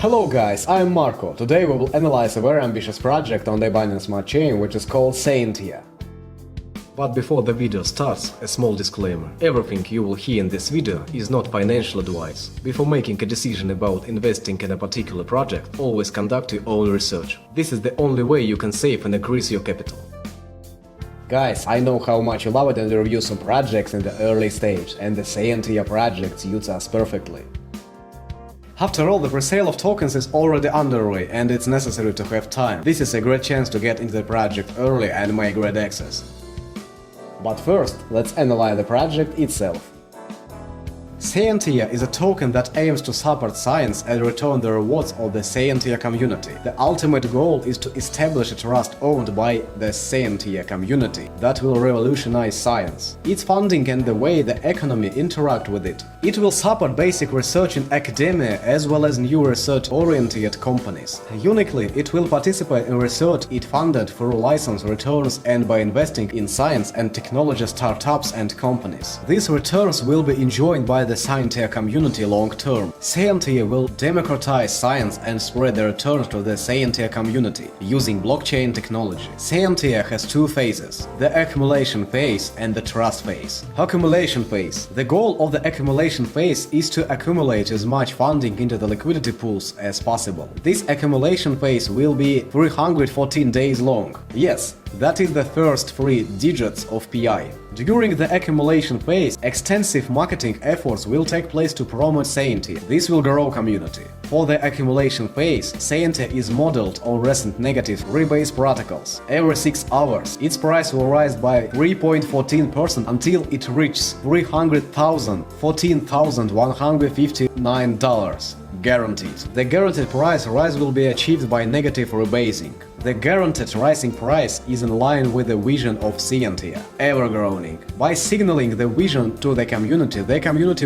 Hello guys, I'm Marco. Today we will analyze a very ambitious project on the Binance Smart Chain, which is called Scientia. But before the video starts, a small disclaimer. Everything you will hear in this video is not financial advice. Before making a decision about investing in a particular project, always conduct your own research. This is the only way you can save and increase your capital. Guys, I know how much you love it and review some projects in the early stage, and the Scientia project suits us perfectly. After all, the presale of tokens is already underway and it's necessary to have time. This is a great chance to get into the project early and make great access. But first, let's analyze the project itself. Scientia is a token that aims to support science and return the rewards of the Scientia community. The ultimate goal is to establish a trust owned by the Scientia community that will revolutionize science, its funding and the way the economy interact with it. It will support basic research in academia as well as new research-oriented companies. Uniquely, it will participate in research it funded through license returns and by investing in science and technology startups and companies. These returns will be enjoyed by the Scientia community long term. Scientia will democratize science and spread the returns to the Scientia community using blockchain technology. Scientia has two phases: the accumulation phase and the trust phase. Accumulation phase. The goal of the accumulation phase is to accumulate as much funding into the liquidity pools as possible. This accumulation phase will be 314 days long. Yes, that is the first 3 digits of PI. During the accumulation phase, extensive marketing efforts will take place to promote Scientia. This will grow community. For the accumulation phase, Scientia is modeled on recent negative rebase protocols. Every 6 hours, its price will rise by 3.14% until it reaches $14,159. Guaranteed. The guaranteed price rise will be achieved by negative rebasing. The guaranteed rising price is in line with the vision of Scientia, ever-growing. By signaling the vision to the community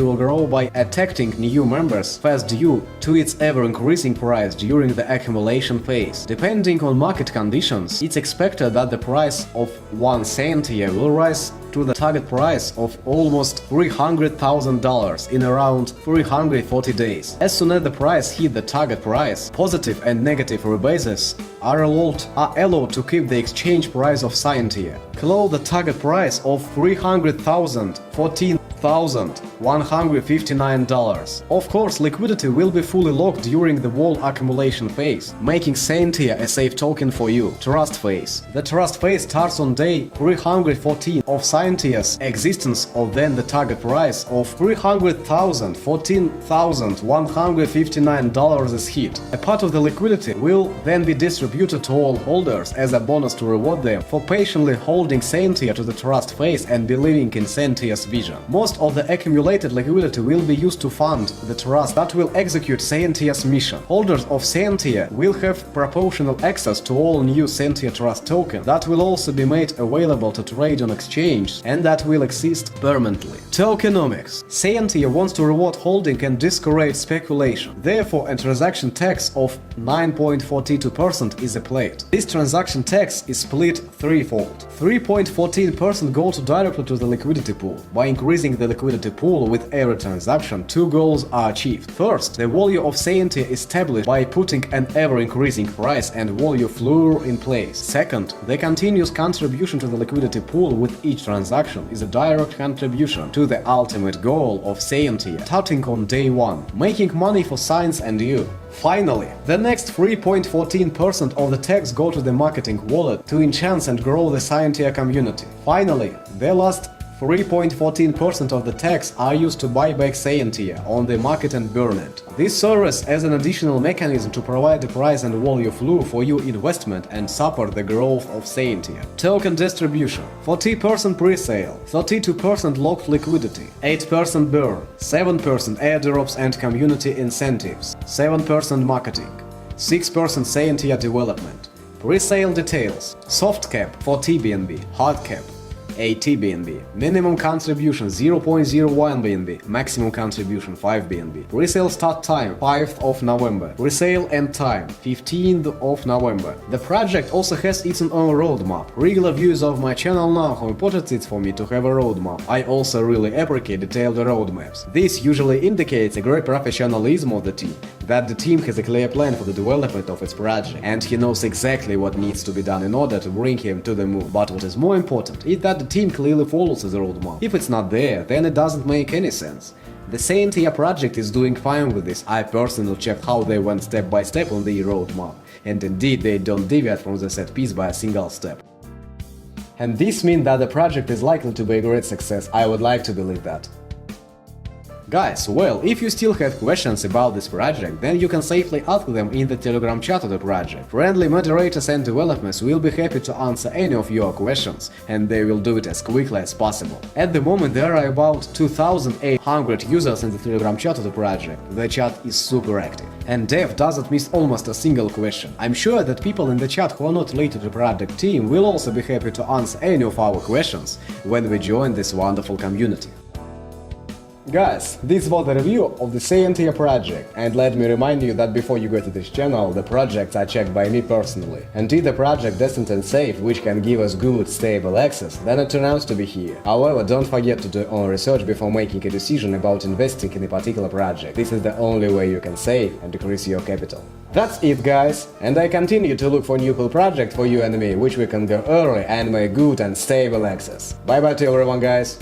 will grow by attracting new members fast due to its ever-increasing price during the accumulation phase. Depending on market conditions, it's expected that the price of one Scientia will rise to the target price of almost $300,000 in around 340 days. As soon as the price hit the target price, positive and negative rebases are allowed to keep the exchange price of Scientia below the target price of $14,159. Of course, liquidity will be fully locked during the whole accumulation phase, making Scientia a safe token for you. Trust phase. The trust phase starts on day 314 of Scientia's existence, of then the target price of $14,159 is hit. A part of the liquidity will then be distributed to all holders as a bonus to reward them for patiently holding Scientia to the trust phase and believing in Scientia's vision. Most of the accumulated liquidity will be used to fund the trust that will execute Scientia's mission. Holders of Scientia will have proportional access to all new Scientia Trust token that will also be made available to trade on exchange and that will exist permanently. Tokenomics. Scientia wants to reward holding and discourage speculation. Therefore, a transaction tax of 9.42% is applied. This transaction tax is split threefold. 3.14% goes directly to the liquidity pool. By increasing the liquidity pool with every transaction, 2 goals are achieved. First, the value of Scientia is established by putting an ever-increasing price and value floor in place. Second, the continuous contribution to the liquidity pool with each transaction is a direct contribution to the ultimate goal of Scientia, starting on day 1, making money for science and you. Finally, the next 3.14% of the tax go to the marketing wallet to enhance and grow the Scientia community. Finally, the last 3.14% of the tax are used to buy back Scientia on the market and burn it. This serves as an additional mechanism to provide the price and value flow for your investment and support the growth of Scientia. Token distribution: 40% pre-sale, 32% locked liquidity, 8% burn, 7% airdrops and community incentives, 7% marketing, 6% Scientia development. Pre-sale details: soft cap 40 BNB, hard cap 80 BNB. Minimum contribution 0.01 BNB. Maximum contribution 5 BNB. Presale start time 5th of November. Presale end time 15th of November. The project also has its own roadmap. Regular viewers of my channel know how important it is for me to have a roadmap. I also really appreciate detailed roadmaps. This usually indicates a great professionalism of the team, that the team has a clear plan for the development of its project, and he knows exactly what needs to be done in order to bring him to the moon. But what is more important is that the team clearly follows the roadmap. If it's not there, then it doesn't make any sense. The Scientia project is doing fine with this. I personally checked how they went step by step on the roadmap, and indeed they don't deviate from the set piece by a single step. And this means that the project is likely to be a great success. I would like to believe that. Guys, well, if you still have questions about this project, then you can safely ask them in the Telegram chat of the project. Friendly moderators and developers will be happy to answer any of your questions, and they will do it as quickly as possible. At the moment there are about 2,800 users in the Telegram chat of the project. The chat is super active, and Dev doesn't miss almost a single question. I'm sure that people in the chat who are not related to the project team will also be happy to answer any of our questions when we join this wonderful community. Guys, this was the review of the Scientia project, and let me remind you that before you go to this channel, the projects are checked by me personally. And if the project decent and safe, which can give us good, stable access, then it turns out to be here. However, don't forget to do your own research before making a decision about investing in a particular project. This is the only way you can save and decrease your capital. That's it, guys, and I continue to look for new cool project for you and me, which we can go early and make good and stable access. Bye bye to everyone, guys.